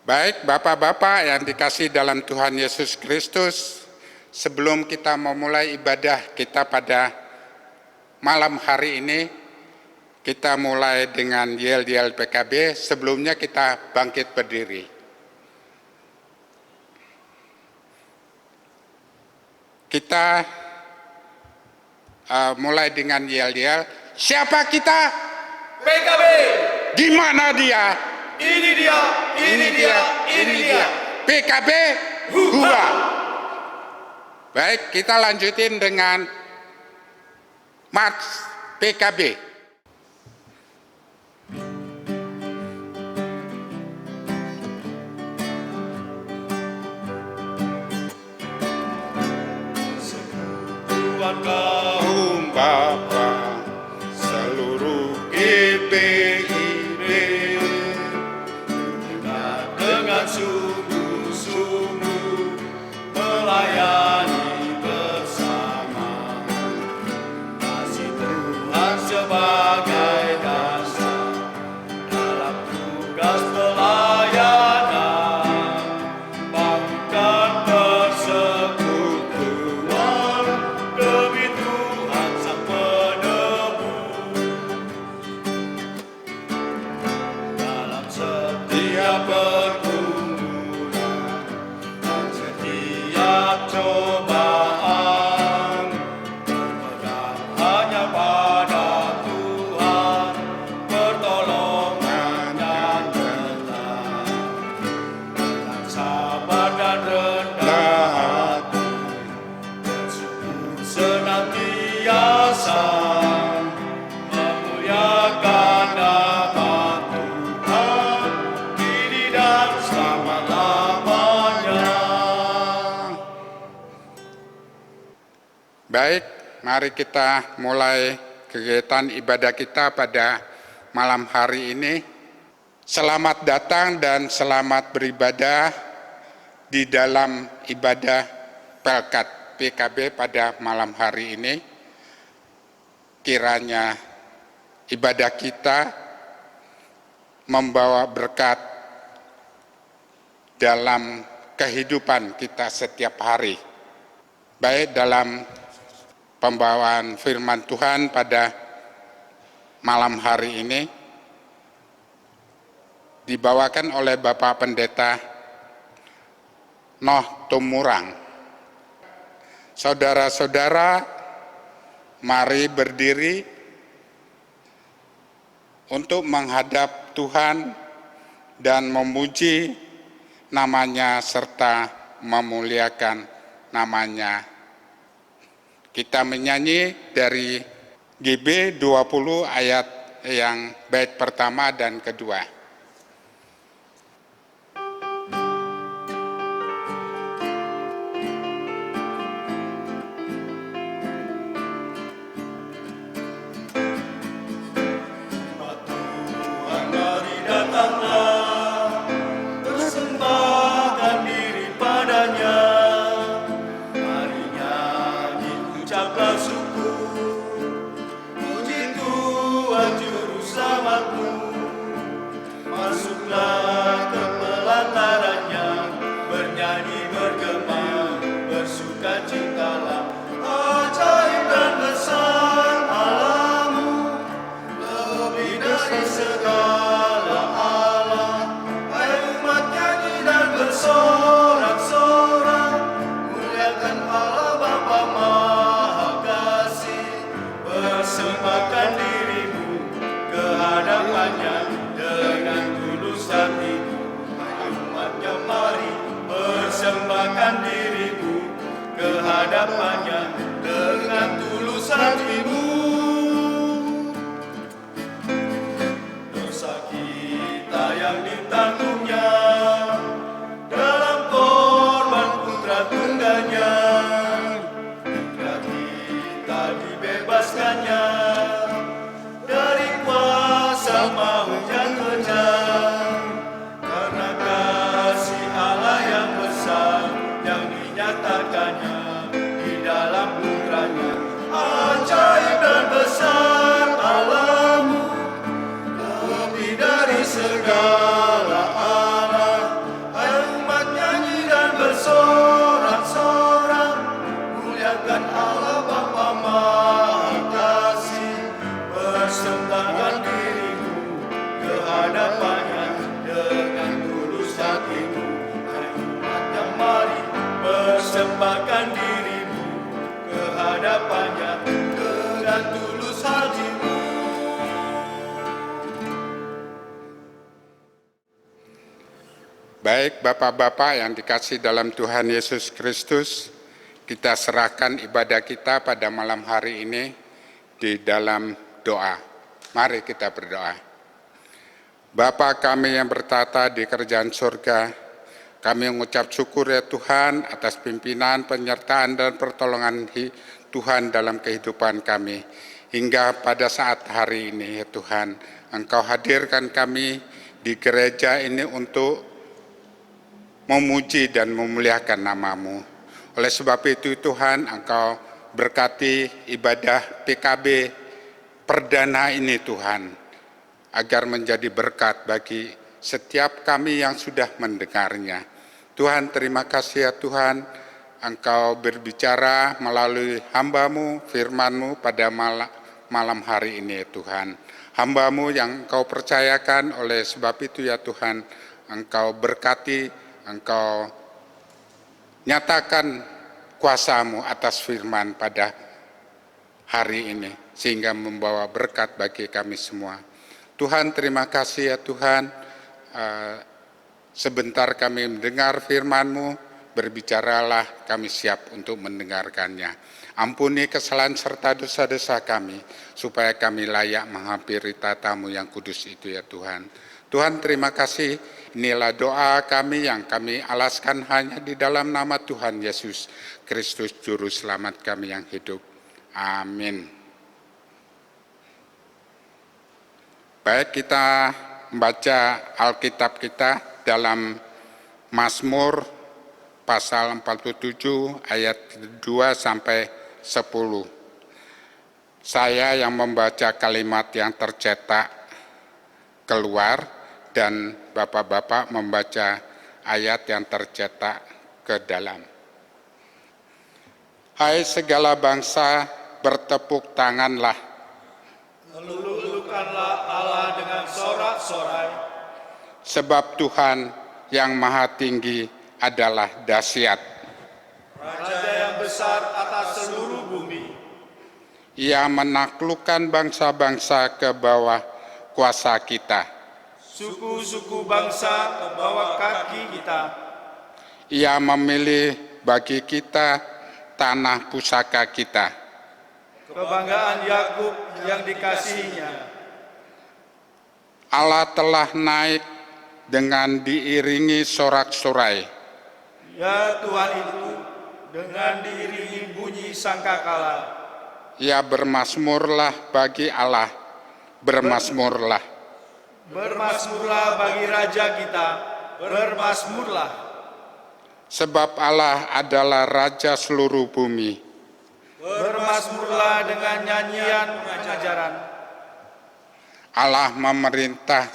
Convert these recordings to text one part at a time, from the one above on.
Baik, Bapak-Bapak yang dikasihi dalam Tuhan Yesus Kristus, sebelum kita memulai ibadah kita pada malam hari ini, kita mulai dengan yel-yel PKB. Sebelumnya kita bangkit berdiri. Kita mulai dengan yel-yel. Siapa kita? PKB. Di mana dia? Ini dia, ini dia, ini dia. PKB Hua. Baik, kita lanjutin dengan March PKB. Tuhan Kaum Bapa seluruh GPIB dengan sungguh-sungguh melayani bersama. Kasih Tuhan sebagai dasar dalam tugas pelayanan. Bangunkan persekutuan demi Tuhan Sang Penebus. Dalam setiap pergumulan dan setiap cobaan, berpegang hanya pada Tuhan, pertolongannya nyata. Dengan sabar dan rendah hati, bersyukur senantiasa, memuliakan nama Tuhan, kini dan selama-lamanya. Baik, mari kita mulai kegiatan ibadah kita pada malam hari ini. Selamat datang dan selamat beribadah di dalam ibadah Pelkat PKB pada malam hari ini. Kiranya ibadah kita membawa berkat dalam kehidupan kita setiap hari. Baik dalam pembawaan firman Tuhan pada malam hari ini dibawakan oleh Bapak Pendeta Noh Tumurang. Saudara-saudara, mari berdiri untuk menghadap Tuhan dan memuji namanya serta memuliakan namanya. Kita menyanyi dari GB 20 ayat yang bait pertama dan kedua. Tuhan mari datanglah, persembahkan diri padanya. Mari nyanyi ucaplah syukur, puji Tuhan juru selamatmu. Baik Bapak-Bapak yang dikasih dalam Tuhan Yesus Kristus, kita serahkan ibadah kita pada malam hari ini di dalam doa. Mari kita berdoa. Bapa kami yang bertata di kerajaan surga, kami mengucap syukur ya Tuhan atas pimpinan, penyertaan dan pertolongan Tuhan dalam kehidupan kami. Hingga pada saat hari ini ya Tuhan, Engkau hadirkan kami di gereja ini untuk memuji dan memuliakan nama-Mu. Oleh sebab itu Tuhan, Engkau berkati ibadah PKB perdana ini Tuhan, agar menjadi berkat bagi setiap kami yang sudah mendengarnya. Tuhan, terima kasih ya Tuhan, Engkau berbicara melalui hamba-Mu, firman-Mu pada malam hari ini ya Tuhan. Hamba-Mu yang Engkau percayakan, oleh sebab itu ya Tuhan, Engkau berkati, Engkau nyatakan kuasa-Mu atas firman pada hari ini, sehingga membawa berkat bagi kami semua. Tuhan, terima kasih ya Tuhan, sebentar kami mendengar firman-Mu, berbicaralah, kami siap untuk mendengarkannya. Ampuni kesalahan serta dosa-dosa kami, supaya kami layak menghampiri tata-Mu yang kudus itu ya Tuhan. Tuhan, terima kasih, inilah doa kami yang kami alaskan hanya di dalam nama Tuhan Yesus Kristus, Juru Selamat kami yang hidup. Amin. Baik, kita membaca Alkitab kita dalam Mazmur pasal 47 ayat 2 sampai 10. Saya yang membaca kalimat yang tercetak keluar, dan Bapak-Bapak membaca ayat yang tercetak ke dalam. Hai segala bangsa, bertepuk tanganlah. Eluk-elukanlah Allah dengan sorak-sorai. Sebab Tuhan yang maha tinggi adalah dahsyat. Raja yang besar atas seluruh bumi. Ia menaklukkan bangsa-bangsa ke bawah kuasa kita. Suku-suku bangsa ke bawah kaki kita. Ia memilih bagi kita tanah pusaka kita. Kebanggaan Yakub yang dikasihinya. Allah telah naik dengan diiringi sorak-sorai. Ya Tuhan itu, dengan diiringi bunyi sangkakala. Ya bermasmurlah bagi Allah, bermasmurlah. Bermasmurlah bagi Raja kita, bermasmurlah. Sebab Allah adalah Raja seluruh bumi. Bermasmurlah dengan nyanyian pengajaran. Allah memerintah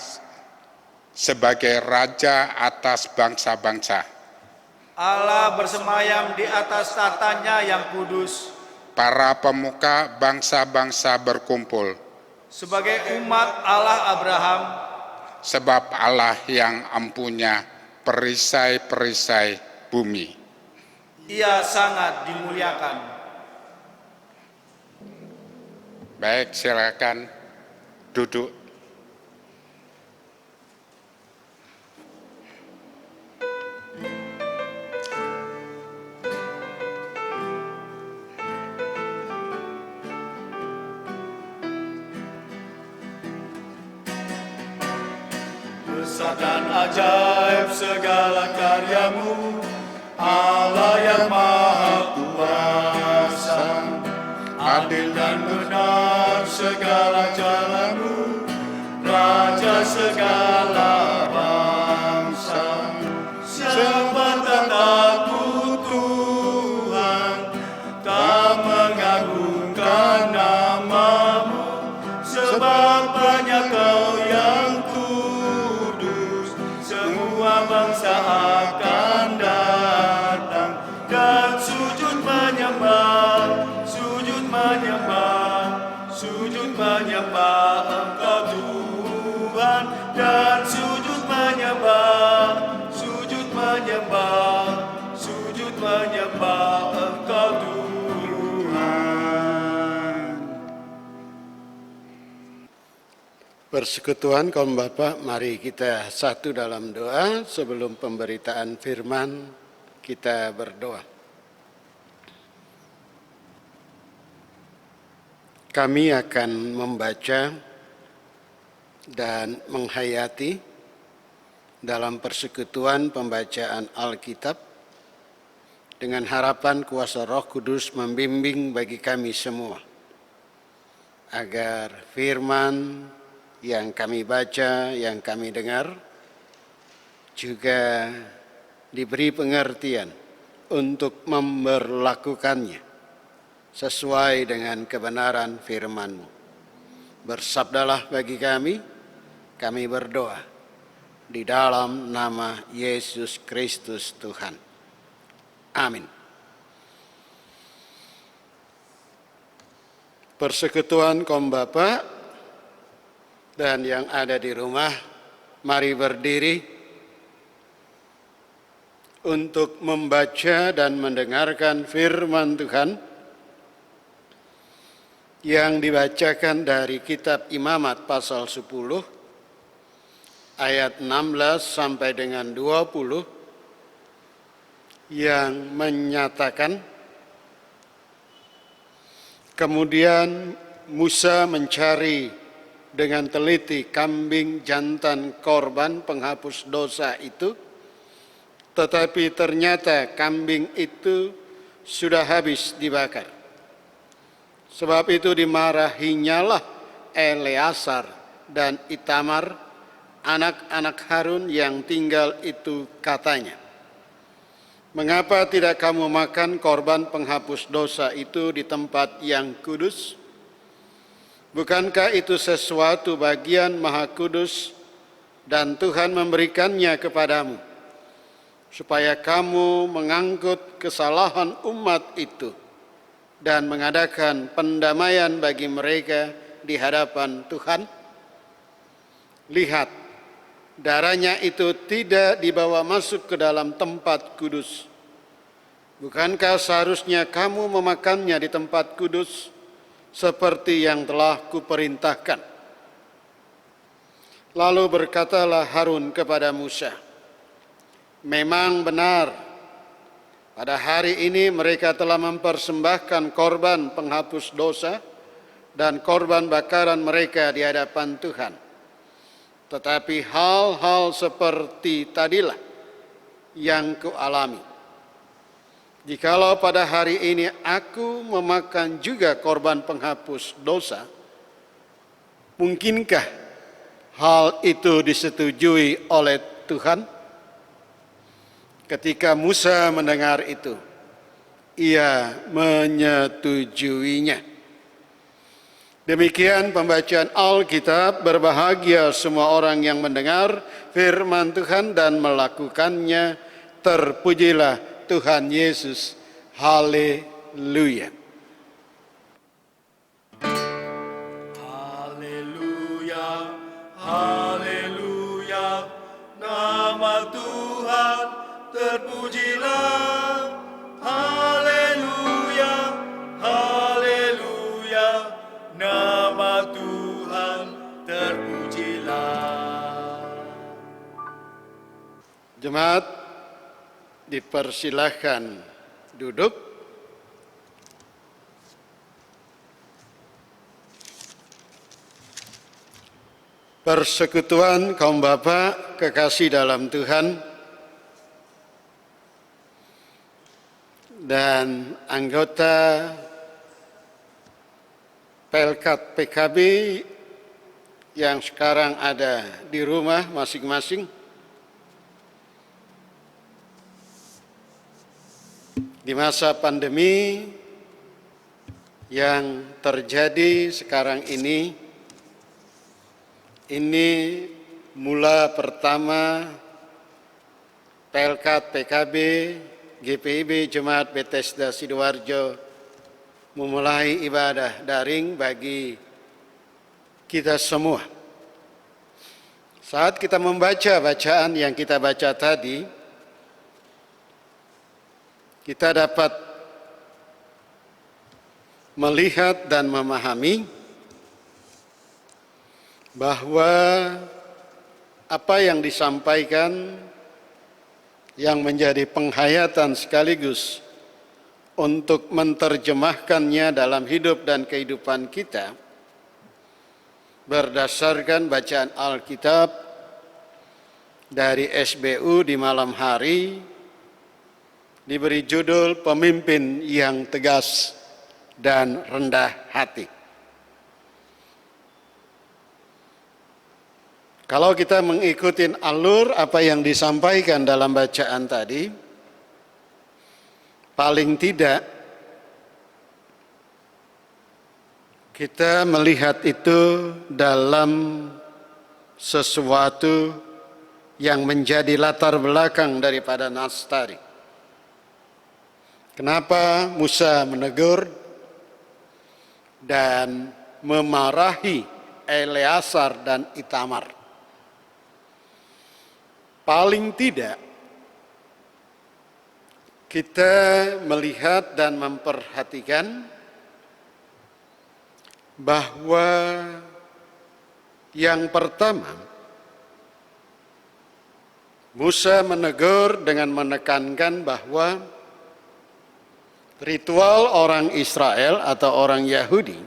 sebagai Raja atas bangsa-bangsa. Allah bersemayam di atas tatanya yang kudus. Para pemuka bangsa-bangsa berkumpul. Sebagai umat Allah Abraham. Sebab Allah yang empunya perisai-perisai bumi. Ia sangat dimuliakan. Baik, silakan duduk. Besar dan ajaib segala karyamu, Allah yang maha kuasa. Adil dan benar segala jalanmu, Raja segala bangsa. Sebab tak takut Tuhan, tak mengagungkan namamu. Sebab banyak Kau yang kudus, semua bangsa akan datang dan sujud menyembah, sujud menyembah, sujud menyembah Engkau Tuhan, dan sujud menyembah, sujud menyembah, sujud menyembah Engkau Tuhan. Persekutuan kaum Bapa, mari kita satu dalam doa sebelum pemberitaan firman kita berdoa. Kami akan membaca dan menghayati dalam persekutuan pembacaan Alkitab dengan harapan kuasa Roh Kudus membimbing bagi kami semua agar firman yang kami baca, yang kami dengar, juga diberi pengertian untuk memberlakukannya sesuai dengan kebenaran firman-Mu. Bersabdalah bagi kami berdoa di dalam nama Yesus Kristus Tuhan. Amin. Persekutuan kaum Bapa dan yang ada di rumah, mari berdiri untuk membaca dan mendengarkan firman Tuhan yang dibacakan dari kitab Imamat pasal 10 ayat 16 sampai dengan 20 yang menyatakan, kemudian Musa mencari dengan teliti kambing jantan korban penghapus dosa itu, tetapi ternyata kambing itu sudah habis dibakar. Sebab itu dimarahinyalah Eleazar dan Itamar, anak-anak Harun yang tinggal itu, katanya, "Mengapa tidak kamu makan korban penghapus dosa itu di tempat yang kudus? Bukankah itu sesuatu bagian Maha Kudus dan Tuhan memberikannya kepadamu, supaya kamu mengangkut kesalahan umat itu dan mengadakan pendamaian bagi mereka di hadapan Tuhan? Lihat, darahnya itu tidak dibawa masuk ke dalam tempat kudus. Bukankah seharusnya kamu memakannya di tempat kudus seperti yang telah kuperintahkan?" Lalu berkatalah Harun kepada Musa, "Memang benar, pada hari ini mereka telah mempersembahkan korban penghapus dosa dan korban bakaran mereka di hadapan Tuhan. Tetapi hal-hal seperti tadilah yang kualami. Jikalau pada hari ini aku memakan juga korban penghapus dosa, mungkinkah hal itu disetujui oleh Tuhan?" Ketika Musa mendengar itu, ia menyetujuinya. Demikian pembacaan Alkitab. Berbahagia semua orang yang mendengar firman Tuhan dan melakukannya. Terpujilah Tuhan Yesus. Haleluya. Haleluya, haleluya, nama Tuhan terpujilah. Haleluya, haleluya, nama Tuhan terpujilah. Jemaat, dipersilahkan duduk. Persekutuan kaum Bapa kekasih dalam Tuhan dan anggota Pelkat PKB yang sekarang ada di rumah masing-masing. Di masa pandemi yang terjadi sekarang ini mula pertama Pelkat PKB GPIB Jemaat Bethesda Sidoarjo memulai ibadah daring bagi kita semua. Saat kita membaca bacaan yang kita baca tadi, kita dapat melihat dan memahami bahwa apa yang disampaikan yang menjadi penghayatan sekaligus untuk menerjemahkannya dalam hidup dan kehidupan kita berdasarkan bacaan Alkitab dari SBU di malam hari diberi judul Pemimpin yang Tegas dan Rendah Hati. Kalau kita mengikuti alur apa yang disampaikan dalam bacaan tadi, paling tidak kita melihat itu dalam sesuatu yang menjadi latar belakang daripada nas tadi. Kenapa Musa menegur dan memarahi Eleazar dan Itamar? Paling tidak kita melihat dan memperhatikan bahwa yang pertama, Musa menegur dengan menekankan bahwa ritual orang Israel atau orang Yahudi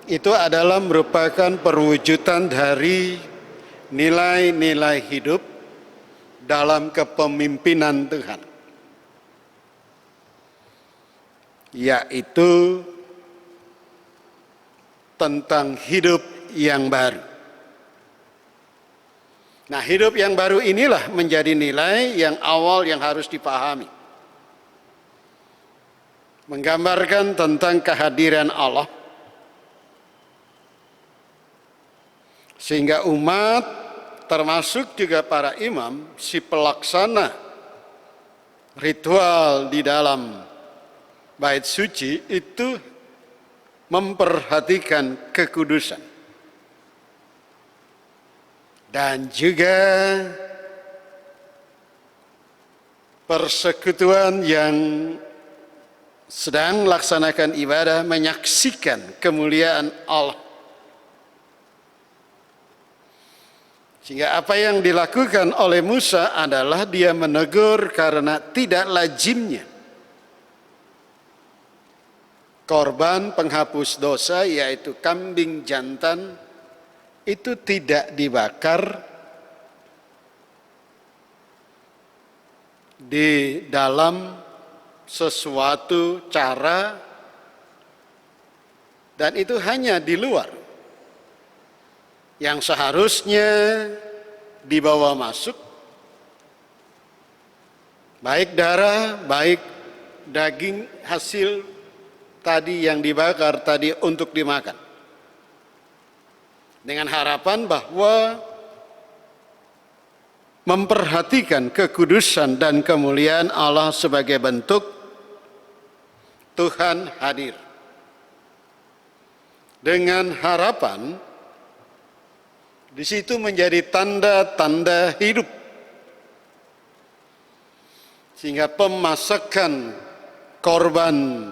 itu adalah merupakan perwujudan dari nilai-nilai hidup dalam kepemimpinan Tuhan, yaitu tentang hidup yang baru. Nah, hidup yang baru inilah menjadi nilai yang awal yang harus dipahami. Menggambarkan tentang kehadiran Allah, sehingga umat termasuk juga para imam, si pelaksana ritual di dalam bait suci itu memperhatikan kekudusan. Dan juga persekutuan yang sedang melaksanakan ibadah menyaksikan kemuliaan Allah. Sehingga apa yang dilakukan oleh Musa adalah dia menegur karena tidak lazimnya korban penghapus dosa, yaitu kambing jantan, itu tidak dibakar di dalam sesuatu cara, dan itu hanya di luar. Yang seharusnya dibawa masuk, baik darah, baik daging hasil tadi yang dibakar tadi untuk dimakan. Dengan harapan bahwa memperhatikan kekudusan dan kemuliaan Allah sebagai bentuk Tuhan hadir. Dengan harapan di situ menjadi tanda-tanda hidup. Sehingga pemasakan korban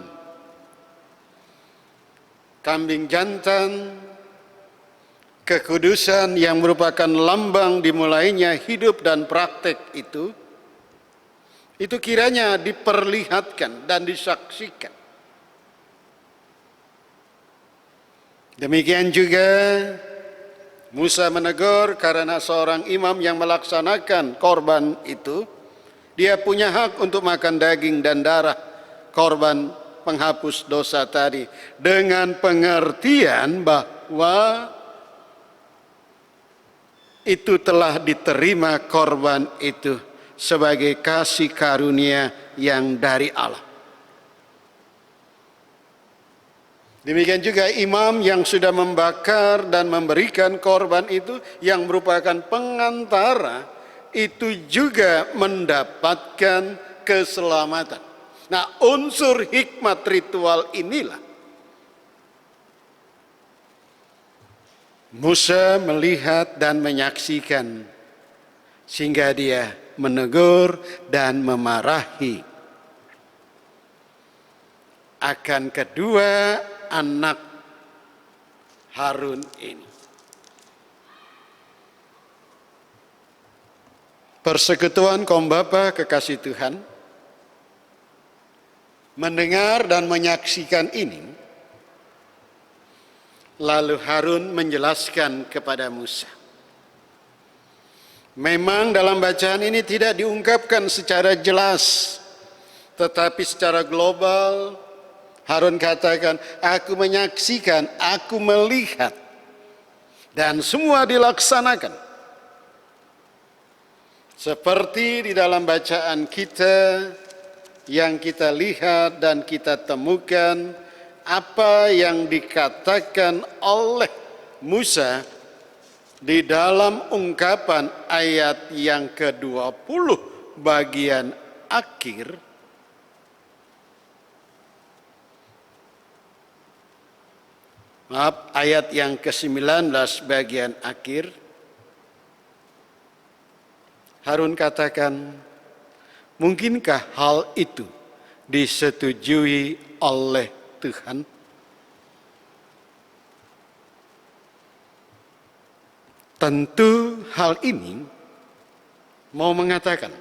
kambing jantan, kekudusan yang merupakan lambang dimulainya hidup dan praktek itu kiranya diperlihatkan dan disaksikan. Demikian juga Musa menegur karena seorang imam yang melaksanakan korban itu, dia punya hak untuk makan daging dan darah korban penghapus dosa tadi, dengan pengertian bahwa itu telah diterima korban itu sebagai kasih karunia yang dari Allah. Demikian juga imam yang sudah membakar dan memberikan korban itu yang merupakan pengantara, itu juga mendapatkan keselamatan. Nah, unsur hikmat ritual inilah Musa melihat dan menyaksikan, sehingga dia menegur dan memarahi akan kedua anak Harun ini. Persekutuan kaum bapa kekasih Tuhan, mendengar dan menyaksikan ini, lalu Harun menjelaskan kepada Musa. Memang dalam bacaan ini tidak diungkapkan secara jelas, tetapi secara global Harun katakan, aku menyaksikan, aku melihat, dan semua dilaksanakan. Seperti di dalam bacaan kita yang kita lihat dan kita temukan apa yang dikatakan oleh Musa di dalam ungkapan ayat yang ke-20 bagian akhir. Maaf, ayat yang ke-19 bagian akhir. Harun katakan, mungkinkah hal itu disetujui oleh Tuhan? Tentu hal ini mau mengatakan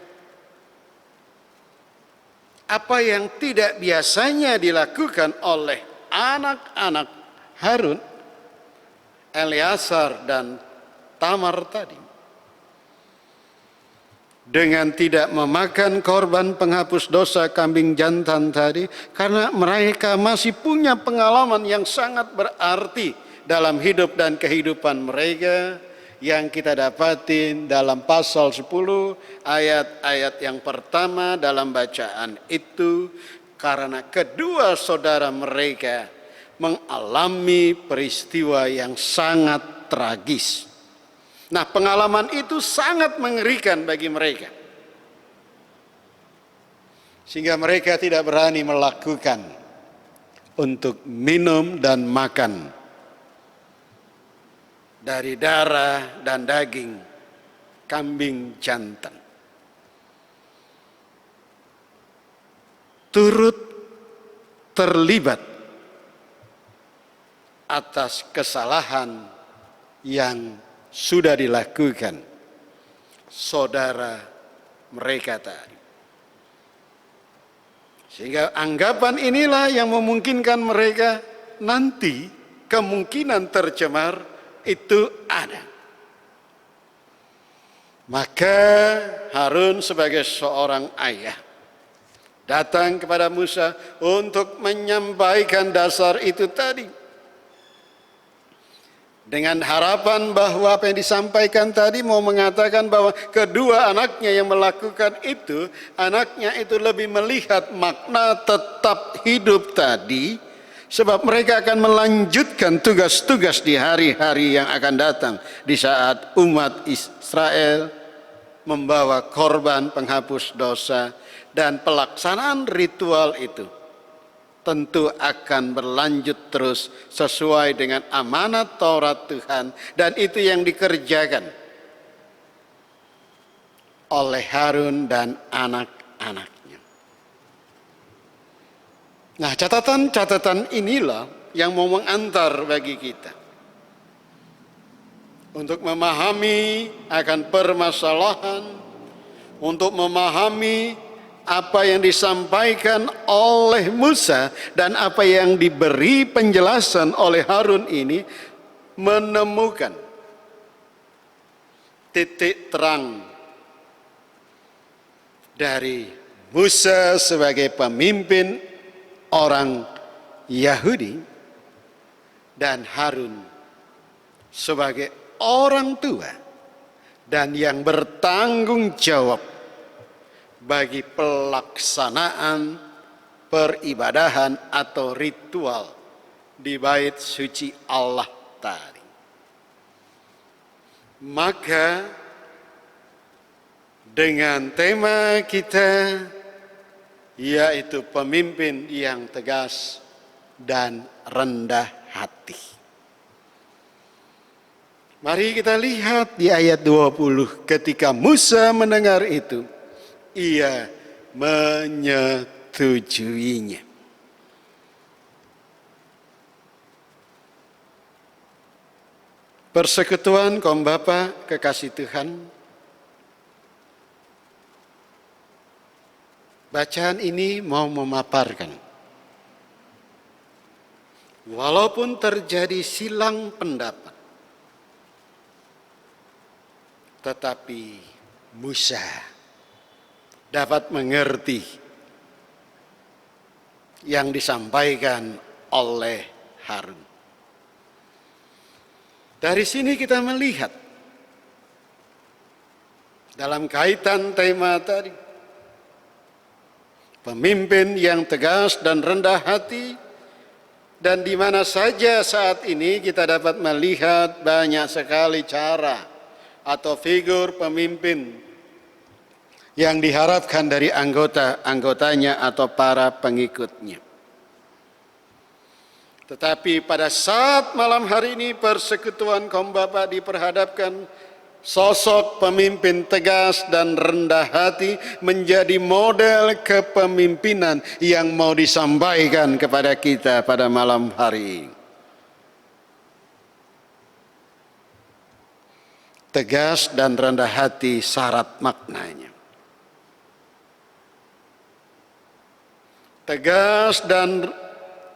apa yang tidak biasanya dilakukan oleh anak-anak Harun, Eleazar dan Tamar tadi, dengan tidak memakan korban penghapus dosa kambing jantan tadi, karena mereka masih punya pengalaman yang sangat berarti dalam hidup dan kehidupan mereka yang kita dapatin dalam pasal 10 ayat-ayat yang pertama dalam bacaan itu, karena kedua saudara mereka mengalami peristiwa yang sangat tragis. Nah, pengalaman itu sangat mengerikan bagi mereka. Sehingga mereka tidak berani melakukan untuk minum dan makan dari darah dan daging kambing jantan. Turut terlibat atas kesalahan yang sudah dilakukan saudara mereka tadi. Sehingga anggapan inilah yang memungkinkan mereka nanti kemungkinan tercemar itu ada. Maka Harun sebagai seorang ayah datang kepada Musa untuk menyampaikan dasar itu tadi. Dengan harapan bahwa apa yang disampaikan tadi mau mengatakan bahwa kedua anaknya yang melakukan itu, anaknya itu lebih melihat makna tetap hidup tadi, sebab mereka akan melanjutkan tugas-tugas di hari-hari yang akan datang, di saat umat Israel membawa korban penghapus dosa, dan pelaksanaan ritual itu tentu akan berlanjut terus sesuai dengan amanat Taurat Tuhan, dan itu yang dikerjakan oleh Harun dan anak-anaknya. Nah, catatan-catatan inilah yang mau mengantar bagi kita untuk memahami akan permasalahan, untuk memahami apa yang disampaikan oleh Musa dan apa yang diberi penjelasan oleh Harun ini, menemukan titik terang dari Musa sebagai pemimpin orang Yahudi dan Harun sebagai orang tua dan yang bertanggung jawab bagi pelaksanaan peribadahan atau ritual di bait suci Allah tadi. Maka dengan tema kita yaitu pemimpin yang tegas dan rendah hati. Mari kita lihat di ayat 20, ketika Musa mendengar itu, ia menyetujuinya. Persekutuan kaum Bapa kekasih Tuhan, bacaan ini mau memaparkan, walaupun terjadi silang pendapat, tetapi Musa dapat mengerti yang disampaikan oleh Harun. Dari sini kita melihat dalam kaitan tema tadi, pemimpin yang tegas dan rendah hati, dan di mana saja saat ini kita dapat melihat banyak sekali cara atau figur pemimpin yang diharapkan dari anggotanya atau para pengikutnya. Tetapi pada saat malam hari ini persekutuan kaum Bapa diperhadapkan sosok pemimpin tegas dan rendah hati menjadi model kepemimpinan yang mau disampaikan kepada kita pada malam hari ini. Tegas dan rendah hati syarat maknanya. Tegas dan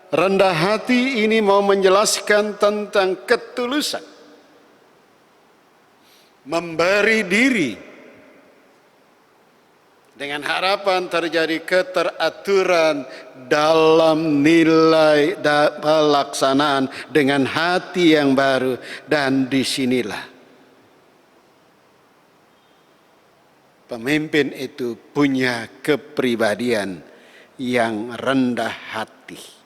rendah hati ini mau menjelaskan tentang ketulusan, memberi diri dengan harapan terjadi keteraturan dalam nilai pelaksanaan dengan hati yang baru, dan disinilah pemimpin itu punya kepribadian yang rendah hati.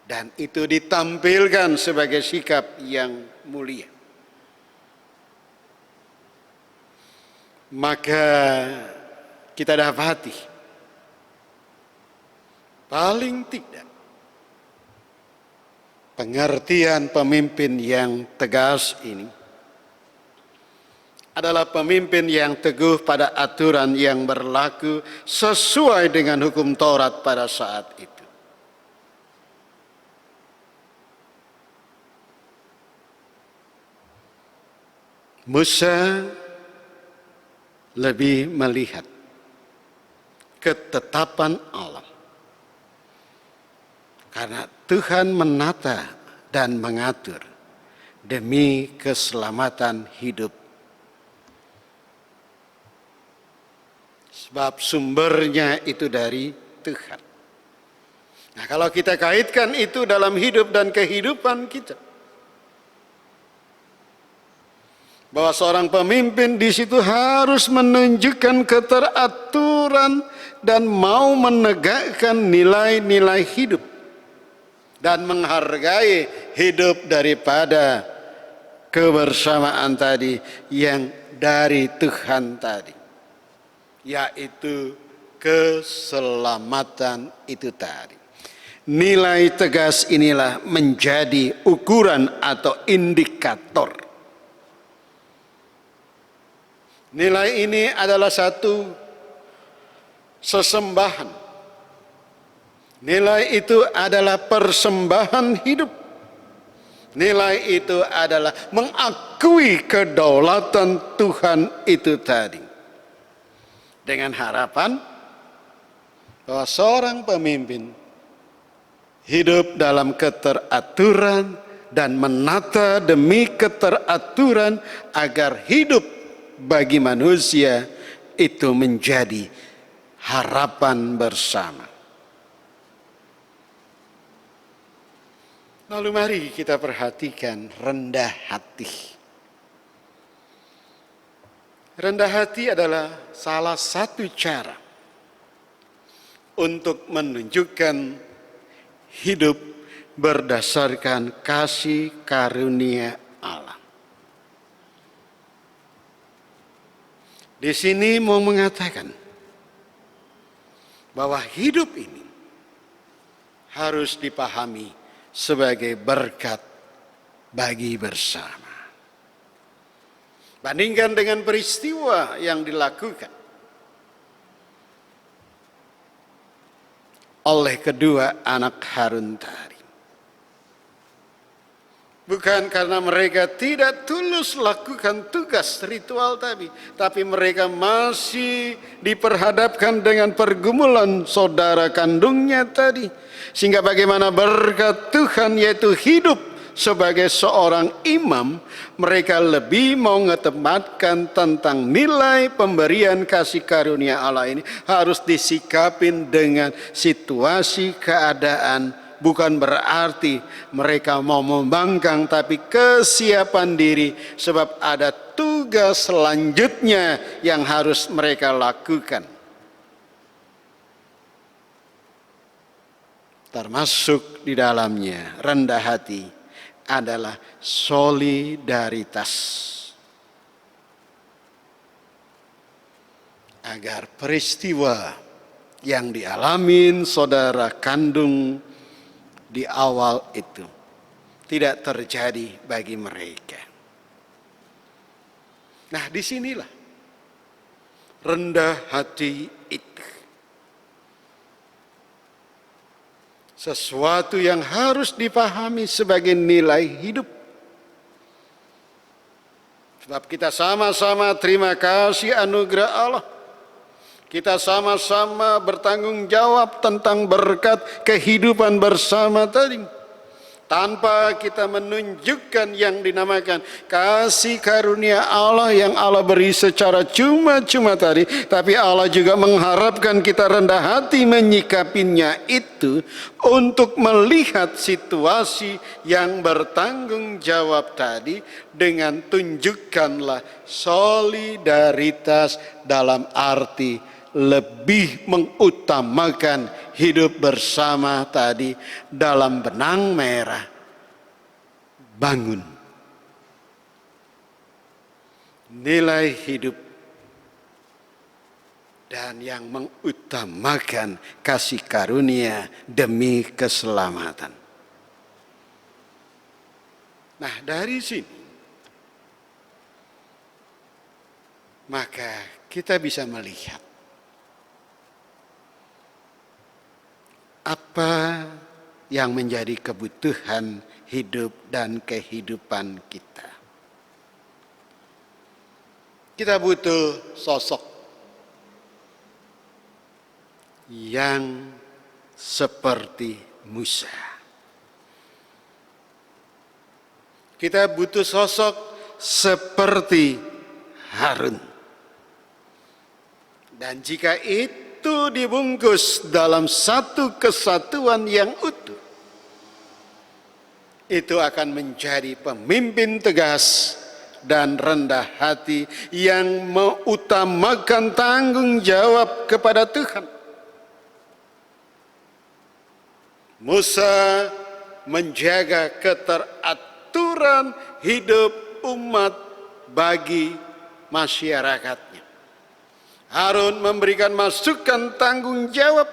Dan itu ditampilkan sebagai sikap yang mulia. Maka kita dapati, paling tidak, pengertian pemimpin yang tegas ini adalah pemimpin yang teguh pada aturan yang berlaku sesuai dengan hukum Taurat pada saat itu. Musa lebih melihat ketetapan Allah, karena Tuhan menata dan mengatur demi keselamatan hidup. Sebab sumbernya itu dari Tuhan. Nah, kalau kita kaitkan itu dalam hidup dan kehidupan kita, bahwa seorang pemimpin di situ harus menunjukkan keteraturan dan mau menegakkan nilai-nilai hidup dan menghargai hidup daripada kebersamaan tadi yang dari Tuhan tadi, yaitu keselamatan itu tadi. Nilai tegas inilah menjadi ukuran atau indikator. Nilai ini adalah satu sesembahan. Nilai itu adalah persembahan hidup. Nilai itu adalah mengakui kedaulatan Tuhan itu tadi. Dengan harapan bahwa seorang pemimpin hidup dalam keteraturan dan menata demi keteraturan agar hidup bagi manusia itu menjadi harapan bersama. Lalu mari kita perhatikan rendah hati. Rendah hati adalah salah satu cara untuk menunjukkan hidup berdasarkan kasih karunia Allah. Di sini mau mengatakan bahwa hidup ini harus dipahami sebagai berkat bagi bersama. Bandingkan dengan peristiwa yang dilakukan oleh kedua anak Harun tadi. Bukan karena mereka tidak tulus lakukan tugas ritual tapi mereka masih diperhadapkan dengan pergumulan saudara kandungnya tadi. Sehingga bagaimana berkat Tuhan yaitu hidup sebagai seorang imam, mereka lebih mau mengedepankan tentang nilai pemberian kasih karunia Allah ini harus disikapin dengan situasi keadaan. Bukan berarti mereka mau membangkang, tapi kesiapan diri sebab ada tugas selanjutnya yang harus mereka lakukan. Termasuk di dalamnya rendah hati adalah solidaritas. Agar peristiwa yang dialamin saudara kandung di awal itu tidak terjadi bagi mereka. Nah, disinilah rendah hati itu sesuatu yang harus dipahami sebagai nilai hidup. Sebab kita sama-sama terima kasih anugerah Allah. Kita sama-sama bertanggung jawab tentang berkat kehidupan bersama tadi. Tanpa kita menunjukkan yang dinamakan kasih karunia Allah yang Allah beri secara cuma-cuma tadi. Tapi Allah juga mengharapkan kita rendah hati menyikapinya itu untuk melihat situasi yang bertanggung jawab tadi dengan tunjukkanlah solidaritas dalam arti lebih mengutamakan hidup bersama tadi dalam benang merah bangun nilai hidup dan yang mengutamakan kasih karunia demi keselamatan. Nah, dari sini maka kita bisa melihat apa yang menjadi kebutuhan hidup dan kehidupan kita. Kita butuh sosok yang seperti Musa. Kita butuh sosok seperti Harun. Dan jika itu dibungkus dalam satu kesatuan yang utuh, itu akan menjadi pemimpin tegas dan rendah hati yang mengutamakan tanggung jawab kepada Tuhan. Musa menjaga keteraturan hidup umat bagi masyarakatnya. Harun memberikan masukan tanggung jawab,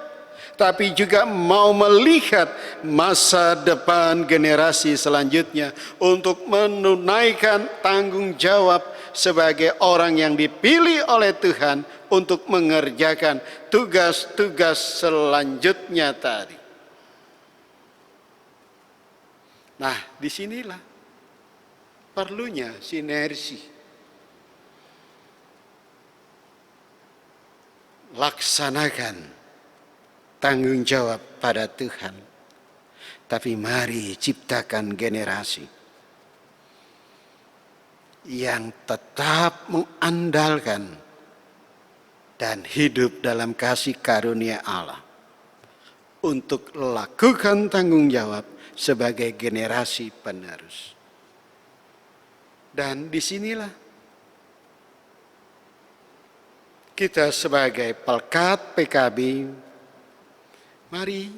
tapi juga mau melihat masa depan generasi selanjutnya untuk menunaikan tanggung jawab sebagai orang yang dipilih oleh Tuhan untuk mengerjakan tugas-tugas selanjutnya tadi. Nah, disinilah perlunya sinergi. Laksanakan tanggung jawab pada Tuhan. Tapi mari ciptakan generasi yang tetap mengandalkan dan hidup dalam kasih karunia Allah untuk lakukan tanggung jawab sebagai generasi penerus. Dan disinilah kita sebagai pelkat PKB, mari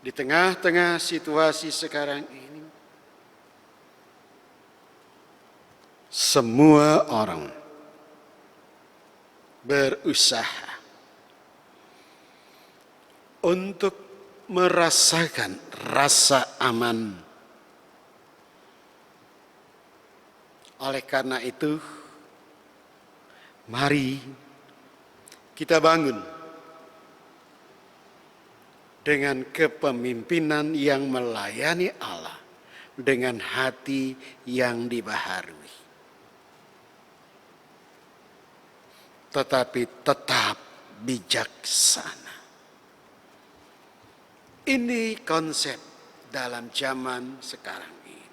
di tengah-tengah situasi sekarang ini, semua orang berusaha untuk merasakan rasa aman. Oleh karena itu, mari kita bangun dengan kepemimpinan yang melayani Allah dengan hati yang dibaharui. Tetapi tetap bijaksana. Ini konsep dalam zaman sekarang ini.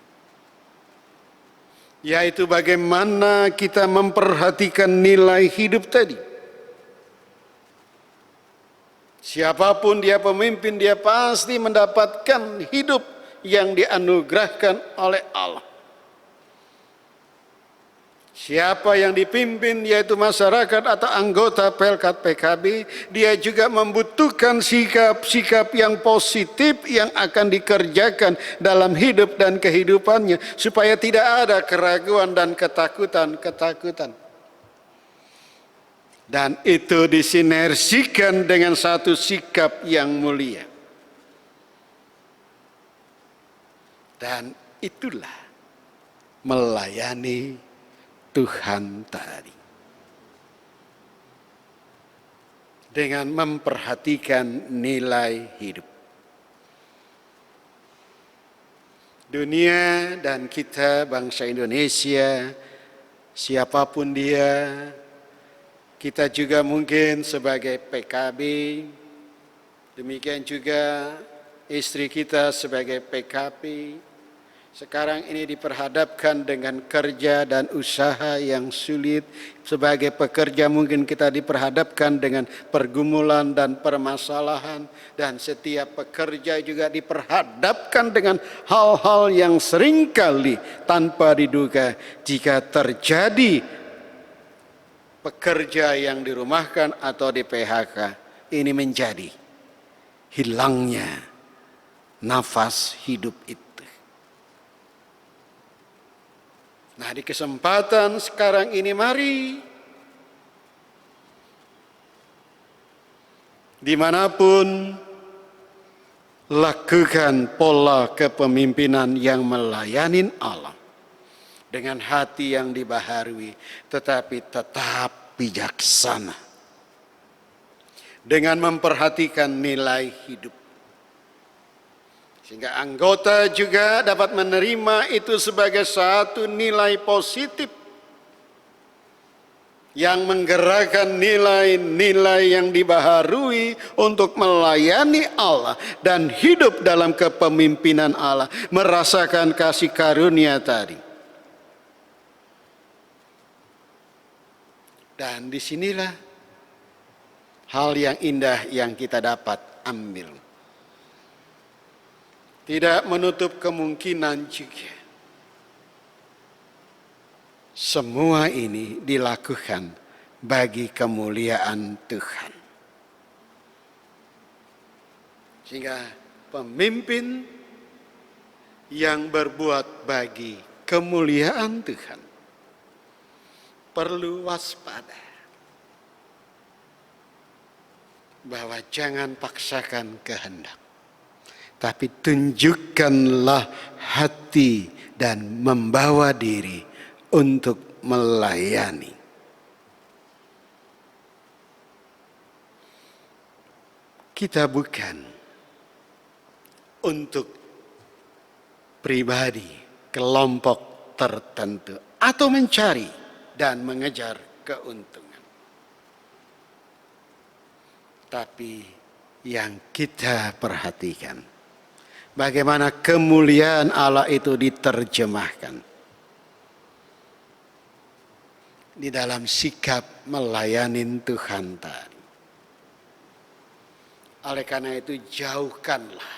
Yaitu bagaimana kita memperhatikan nilai hidup tadi. Siapapun dia pemimpin, dia pasti mendapatkan hidup yang dianugerahkan oleh Allah. Siapa yang dipimpin yaitu masyarakat atau anggota Pelkat PKB, dia juga membutuhkan sikap-sikap yang positif yang akan dikerjakan dalam hidup dan kehidupannya supaya tidak ada keraguan dan ketakutan. Dan itu disinergikan dengan satu sikap yang mulia. Dan itulah melayani Tuhan tadi. Dengan memperhatikan nilai hidup. Dunia dan kita bangsa Indonesia, siapapun dia, kita juga mungkin sebagai PKB, demikian juga istri kita sebagai PKP, sekarang ini diperhadapkan dengan kerja dan usaha yang sulit. Sebagai pekerja mungkin kita diperhadapkan dengan pergumulan dan permasalahan. Dan setiap pekerja juga diperhadapkan dengan hal-hal yang seringkali tanpa diduga. Jika terjadi pekerja yang dirumahkan atau di PHK, ini menjadi hilangnya nafas hidup itu. Nah, di kesempatan sekarang ini mari dimanapun lakukan pola kepemimpinan yang melayani Allah dengan hati yang dibaharui tetapi tetap bijaksana dengan memperhatikan nilai hidup. Sehingga anggota juga dapat menerima itu sebagai satu nilai positif yang menggerakkan nilai-nilai yang dibaharui untuk melayani Allah dan hidup dalam kepemimpinan Allah, merasakan kasih karunia tadi. Dan disinilah hal yang indah yang kita dapat ambil. Tidak menutup kemungkinan juga semua ini dilakukan bagi kemuliaan Tuhan. Sehingga pemimpin yang berbuat bagi kemuliaan Tuhan perlu waspada bahwa jangan paksakan kehendak. Tapi tunjukkanlah hati dan membawa diri untuk melayani. Kita bukan untuk pribadi, kelompok tertentu atau mencari dan mengejar keuntungan. Tapi yang kita perhatikan, bagaimana kemuliaan Allah itu diterjemahkan di dalam sikap melayani Tuhan tadi. Oleh karena itu jauhkanlah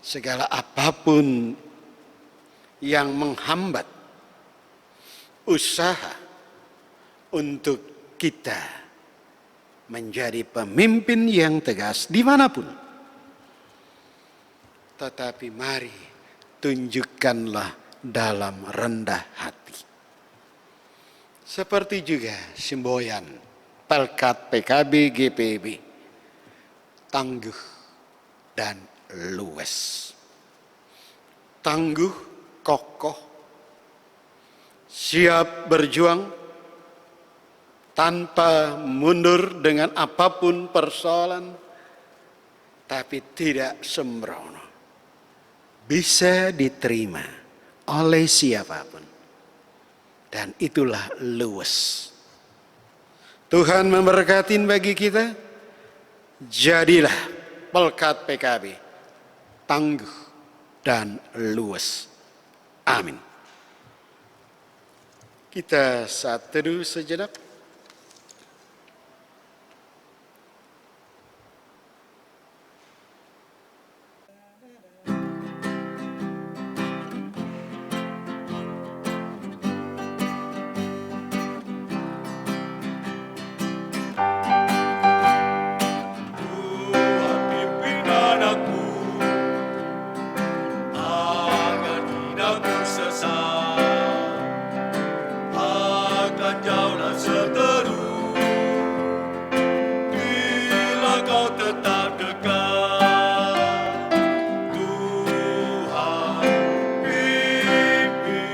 segala apapun yang menghambat usaha untuk kita menjadi pemimpin yang tegas dimanapun. Tetapi mari tunjukkanlah dalam rendah hati. Seperti juga semboyan Pelkat PKB GPB, tangguh dan luwes. Tangguh, kokoh, siap berjuang tanpa mundur dengan apapun persoalan, tapi tidak sembrono, bisa diterima oleh siapapun. Dan itulah luwes. Tuhan memberkati bagi kita, jadilah pelkat PKB, tangguh dan luwes. Amin. Kita saat teduh sejenak. Tuhan pimpin anakku agar tidak tersesat, akan jauhlah seteru bila kau tetap dekat. Tuhan pimpin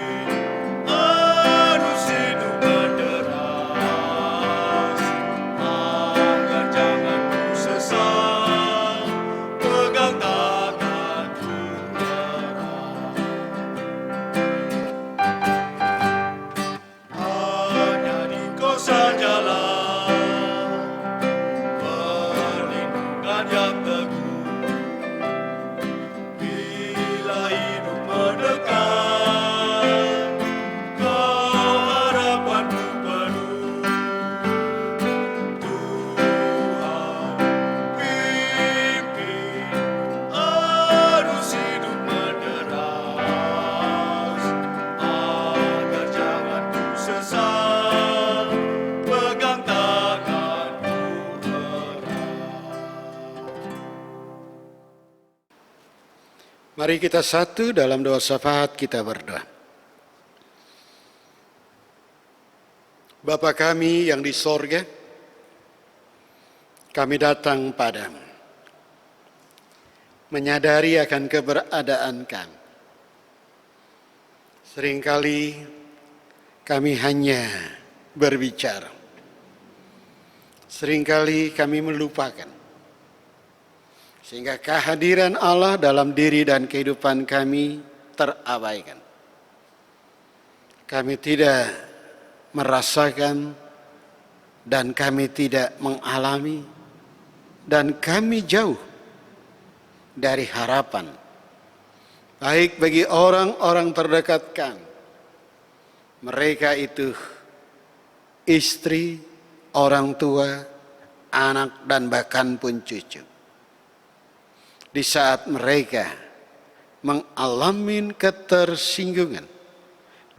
arus hidup berderas, agar jangan ku sesat, pegang tanganku erat. Hanya di Kau sajalah perlindungan yang teguh, bila hidup mendekat, Kau harapanku penuh. Tuhan pimpin arus hidup menderas, agar jangan ku sesat, pegang tanganku erat. Mari kita satu dalam doa syafaat, kita berdoa. Bapa kami yang di sorga, kami datang padamu, menyadari akan keberadaan kami. Seringkali kami hanya berbicara, seringkali kami melupakan, sehingga kehadiran Allah dalam diri dan kehidupan kami terabaikan. Kami tidak merasakan dan kami tidak mengalami, dan kami jauh dari harapan, baik bagi orang-orang terdekat kami. Mereka itu istri, orang tua, anak, dan bahkan pun cucu. Di saat mereka mengalami ketersinggungan,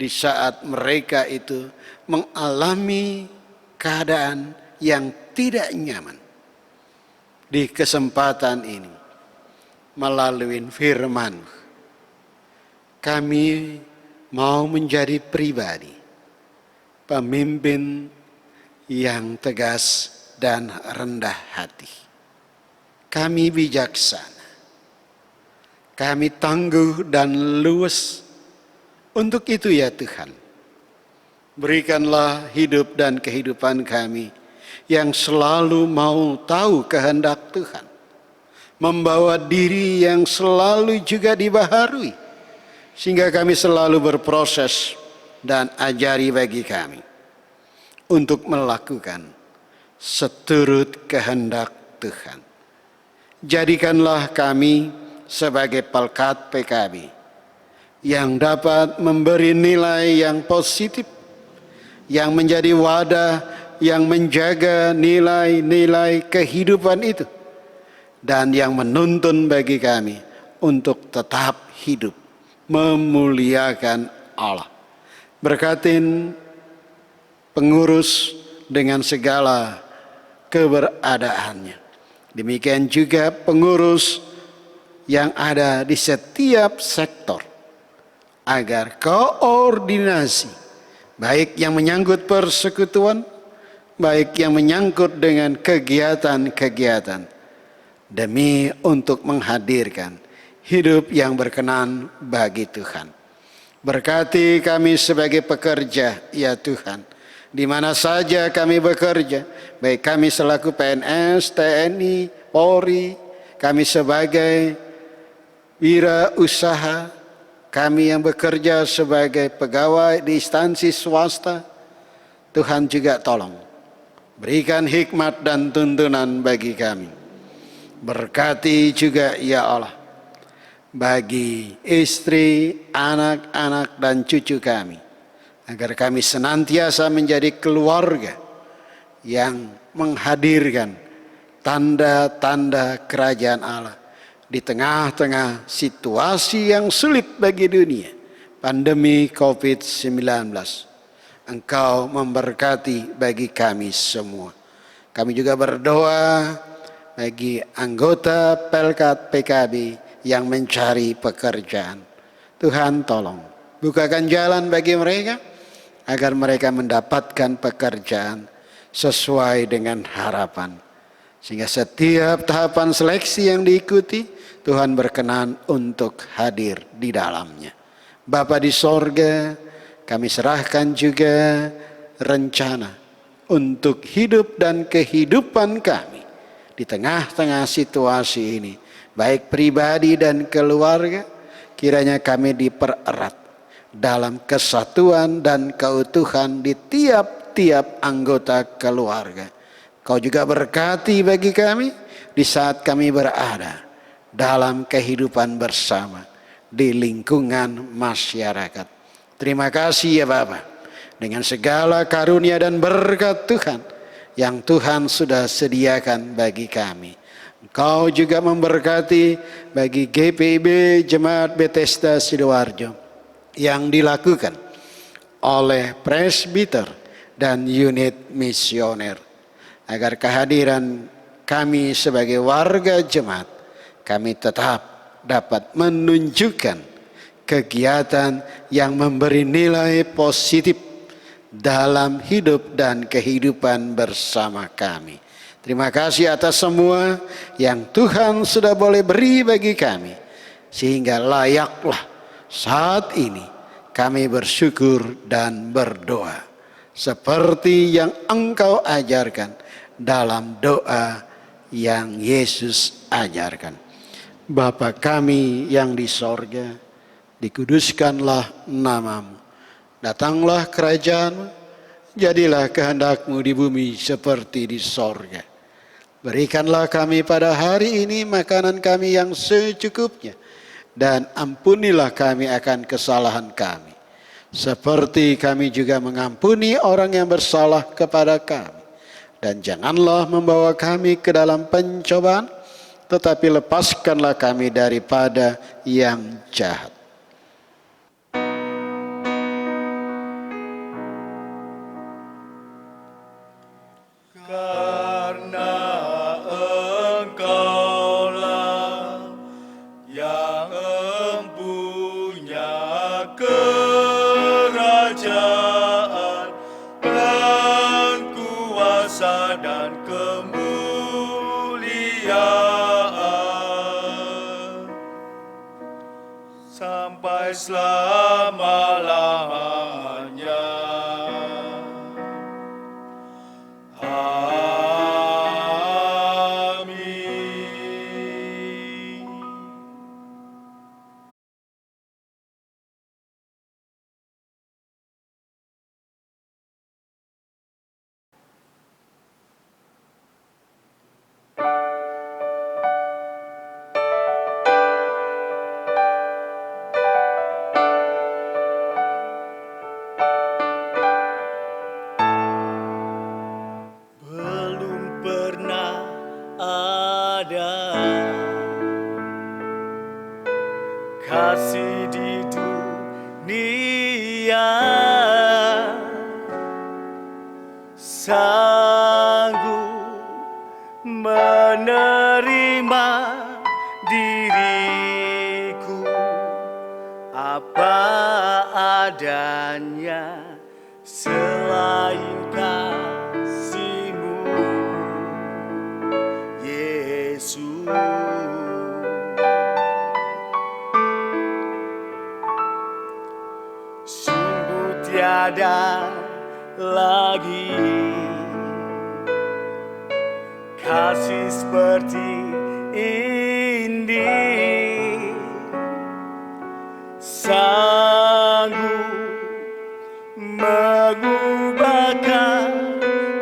di saat mereka itu mengalami keadaan yang tidak nyaman, di kesempatan ini melalui firman kami mau menjadi pribadi pemimpin yang tegas dan rendah hati. Kami bijaksana, kami tangguh dan luwes. Untuk itu ya Tuhan, berikanlah hidup dan kehidupan kami yang selalu mau tahu kehendak Tuhan, membawa diri yang selalu juga dibaharui, sehingga kami selalu berproses dan ajari bagi kami untuk melakukan seturut kehendak Tuhan. Jadikanlah kami sebagai pelkat PKB yang dapat memberi nilai yang positif, yang menjadi wadah yang menjaga nilai-nilai kehidupan itu, dan yang menuntun bagi kami untuk tetap hidup memuliakan Allah. Berkatin pengurus dengan segala keberadaannya. Demikian juga pengurus yang ada di setiap sektor, agar koordinasi, baik yang menyangkut persekutuan, baik yang menyangkut dengan kegiatan-kegiatan, demi untuk menghadirkan hidup yang berkenan bagi Tuhan. Berkati kami sebagai pekerja, ya Tuhan, di mana saja kami bekerja, baik kami selaku PNS, TNI, Polri, kami sebagai wirausaha, kami yang bekerja sebagai pegawai di instansi swasta, Tuhan juga tolong berikan hikmat dan tuntunan bagi kami. Berkati juga ya Allah bagi istri, anak-anak dan cucu kami, agar kami senantiasa menjadi keluarga yang menghadirkan tanda-tanda kerajaan Allah di tengah-tengah situasi yang sulit bagi dunia, pandemi COVID-19. Engkau memberkati bagi kami semua. Kami juga berdoa bagi anggota Pelkat PKB yang mencari pekerjaan. Tuhan tolong bukakan jalan bagi mereka agar mereka mendapatkan pekerjaan sesuai dengan harapan. Sehingga setiap tahapan seleksi yang diikuti, Tuhan berkenan untuk hadir di dalamnya. Bapa di sorga, kami serahkan juga rencana untuk hidup dan kehidupan kami di tengah-tengah situasi ini, baik pribadi dan keluarga. Kiranya kami dipererat dalam kesatuan dan keutuhan di tiap-tiap anggota keluarga. Kau juga berkati bagi kami di saat kami berada dalam kehidupan bersama di lingkungan masyarakat. Terima kasih ya Bapa, dengan segala karunia dan berkat Tuhan yang Tuhan sudah sediakan bagi kami. Engkau juga memberkati bagi GPIB Jemaat Bethesda Sidoarjo yang dilakukan oleh presbiter dan unit misioner, agar kehadiran kami sebagai warga jemaat, kami tetap dapat menunjukkan kegiatan yang memberi nilai positif dalam hidup dan kehidupan bersama kami. Terima kasih atas semua yang Tuhan sudah boleh beri bagi kami, sehingga layaklah saat ini kami bersyukur dan berdoa seperti yang Engkau ajarkan dalam doa yang Yesus ajarkan. Bapa kami yang di sorga, dikuduskanlah namamu. Datanglah kerajaan-Mu, jadilah kehendak-Mu di bumi seperti di sorga. Berikanlah kami pada hari ini makanan kami yang secukupnya, dan ampunilah kami akan kesalahan kami, seperti kami juga mengampuni orang yang bersalah kepada kami. Dan janganlah membawa kami ke dalam pencobaan, tetapi lepaskanlah kami daripada yang jahat. Karena Engkaulah yang empunya kerajaan dan kuasa dan kemuliaan sampai selama-lamanya. Belum pernah ada kasih di dunia sanggup menerima diriku apa adanya, selain kasih-Mu, Yesus. Sungguh tiada lagi kasih seperti ini. ini sanggup mengubahkan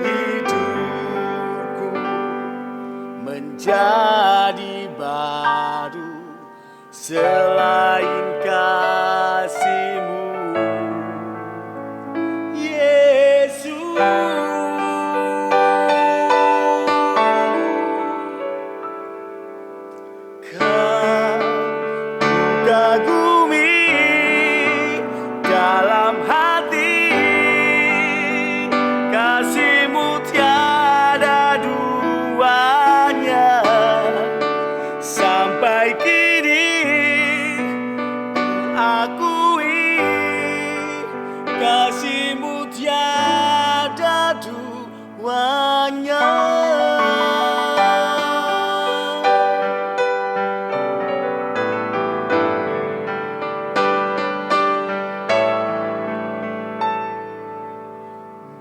hidupku menjadi baru selain kasih-Mu, Yesus. Kau kagumi dalam hati, kasih-Mu tiada duanya. Sampai kini ku akui kasih-Mu tiada duanya.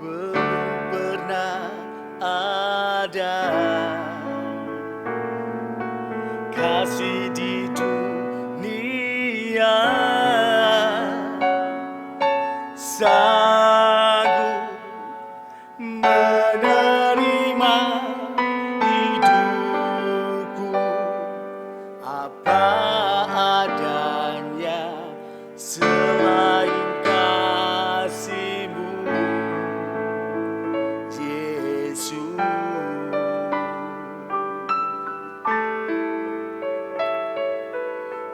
Belum pernah ada kasih di dunia sanggup menerima hidupku apa adanya selain kasih-Mu, Yesus.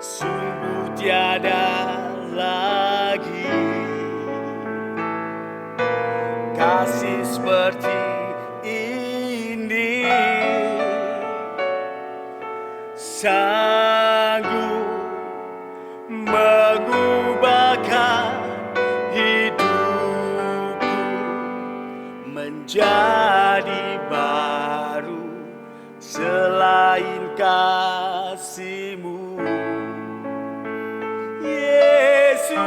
Sungguh tiada lagi kasih seperti ini, sanggup mengubahkan hidupku menjadi baru selain kasih-Mu, Yesus.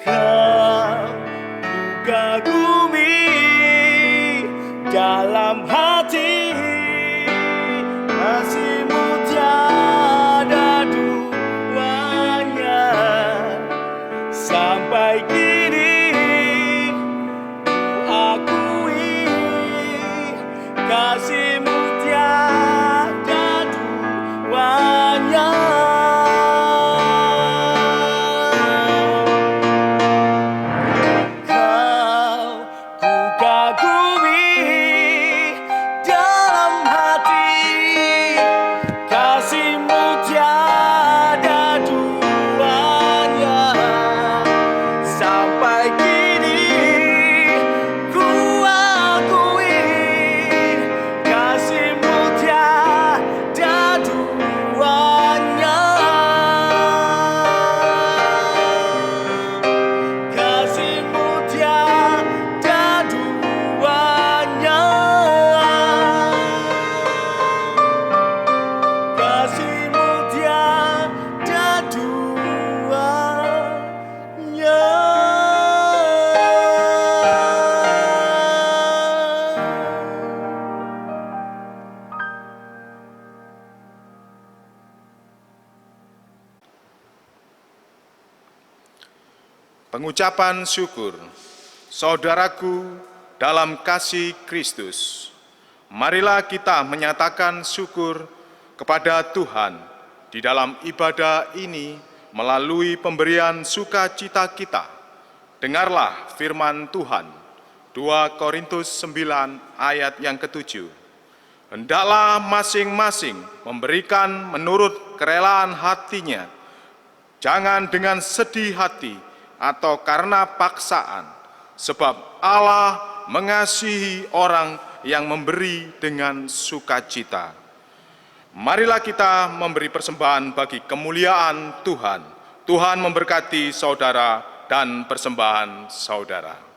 Kau ku kagumi dalam hati, kasih-Mu tiada duanya. Sampai kini ku akui kasih-Mu tiada duanya. Kau ku kagumi dalam hati, kasih-Mu tiada duanya. Sampai kini ku akui kasih-Mu tiada duanya. Kasih-Mu tiada duanya. Kasih-Mu tiada duanya. Pengucapan syukur. Saudaraku dalam kasih Kristus, marilah kita menyatakan syukur kepada Tuhan di dalam ibadah ini melalui pemberian sukacita kita. Dengarlah firman Tuhan, 2 Korintus 9 ayat yang ke-7. Hendaklah masing-masing memberikan menurut kerelaan hatinya, jangan dengan sedih hati atau karena paksaan, sebab Allah mengasihi orang yang memberi dengan sukacita. Marilah kita memberi persembahan bagi kemuliaan Tuhan. Tuhan memberkati saudara dan persembahan saudara.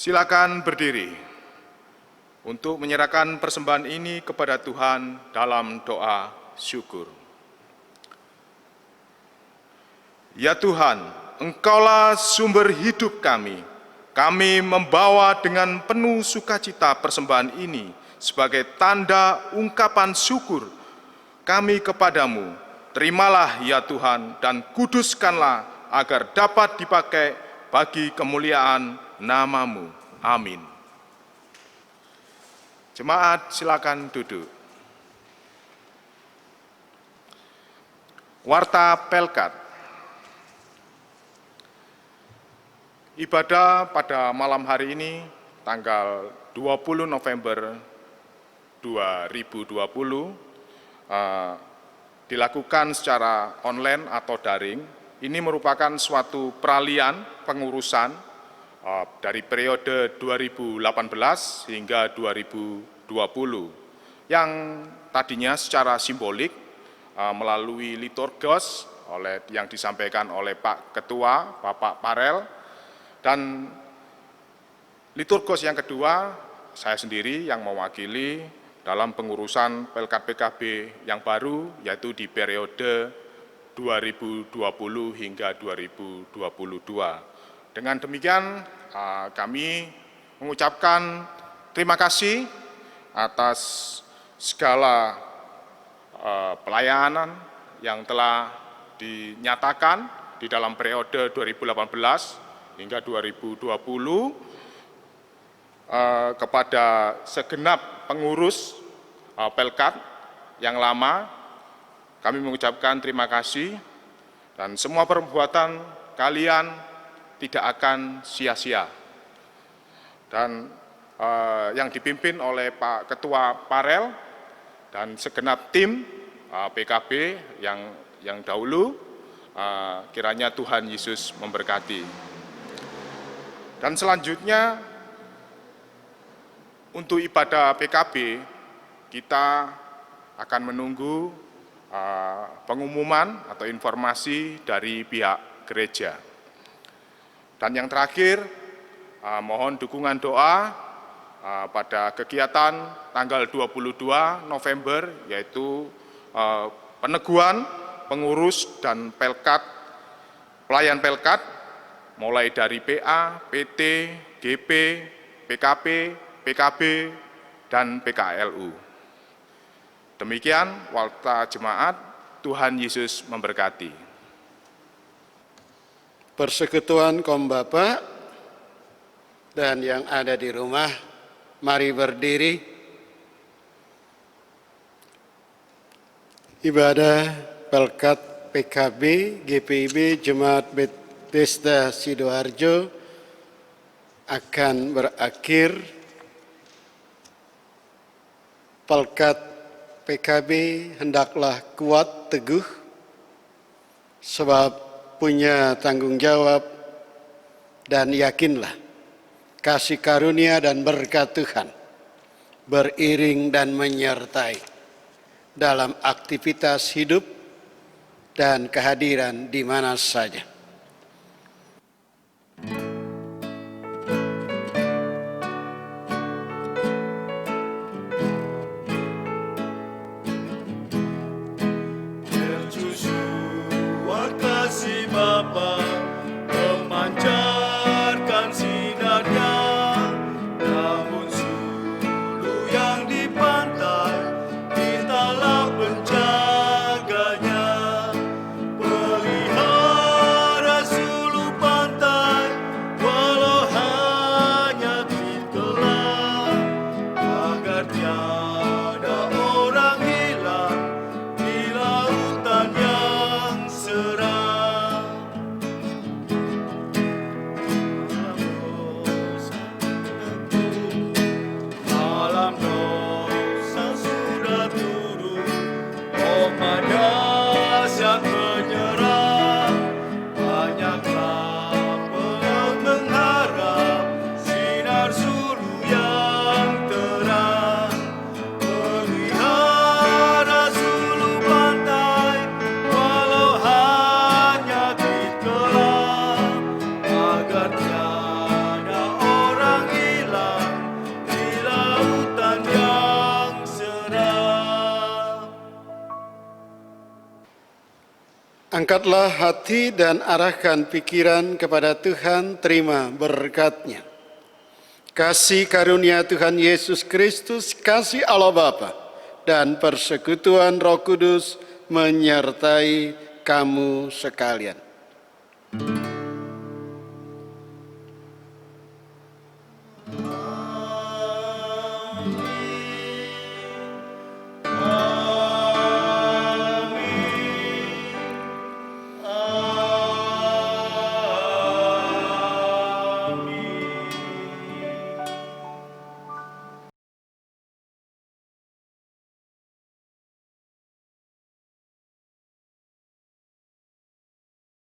Silakan berdiri untuk menyerahkan persembahan ini kepada Tuhan dalam doa syukur. Ya Tuhan, Engkaulah sumber hidup kami. Kami membawa dengan penuh sukacita persembahan ini sebagai tanda ungkapan syukur kami kepadamu. Terimalah ya Tuhan dan kuduskanlah agar dapat dipakai bagi kemuliaan nama-Mu. Amin. Jemaat silakan duduk. Warta Pelkat. Ibadah pada malam hari ini tanggal 20 November 2020 dilakukan secara online atau daring. Ini merupakan suatu peralihan pengurusan dari periode 2018 hingga 2020 yang tadinya secara simbolik melalui liturgos yang disampaikan oleh Pak Ketua, Bapak Parel, dan liturgos yang kedua saya sendiri yang mewakili dalam pengurusan Pelkat PKB yang baru, yaitu di periode 2020 hingga 2022. Dengan demikian, kami mengucapkan terima kasih atas segala pelayanan yang telah dinyatakan di dalam periode 2018 hingga 2020 kepada segenap pengurus Pelkat yang lama. Kami mengucapkan terima kasih dan semua perbuatan kalian tidak akan sia-sia. Dan yang dipimpin oleh Pak Ketua Parel dan segenap tim PKB yang dahulu, kiranya Tuhan Yesus memberkati. Dan selanjutnya untuk ibadah PKB kita akan menunggu pengumuman atau informasi dari pihak gereja. Dan yang terakhir, mohon dukungan doa pada kegiatan tanggal 22 November, yaitu peneguhan pengurus dan Pelkat, pelayan Pelkat, mulai dari PA, PT, GP, PKP, PKB, dan PKLU. Demikian warta jemaat, Tuhan Yesus memberkati. Persekutuan kaum Bapak dan yang ada di rumah, mari berdiri. Ibadah Pelkat PKB, GPIB, Jemaat Bethesda Sidoarjo akan berakhir. Pelkat PKB hendaklah kuat teguh, sebab punya tanggung jawab, dan yakinlah kasih karunia dan berkat Tuhan beriring dan menyertai dalam aktivitas hidup dan kehadiran di mana saja. Bapa memancarkan sinarnya, namun sulu yang di pantai kita lah penjaganya. Pelihara Angkatlah hati dan arahkan pikiran kepada Tuhan, terima berkat-Nya. Kasih karunia Tuhan Yesus Kristus, kasih Allah Bapa, dan persekutuan Roh Kudus menyertai kamu sekalian.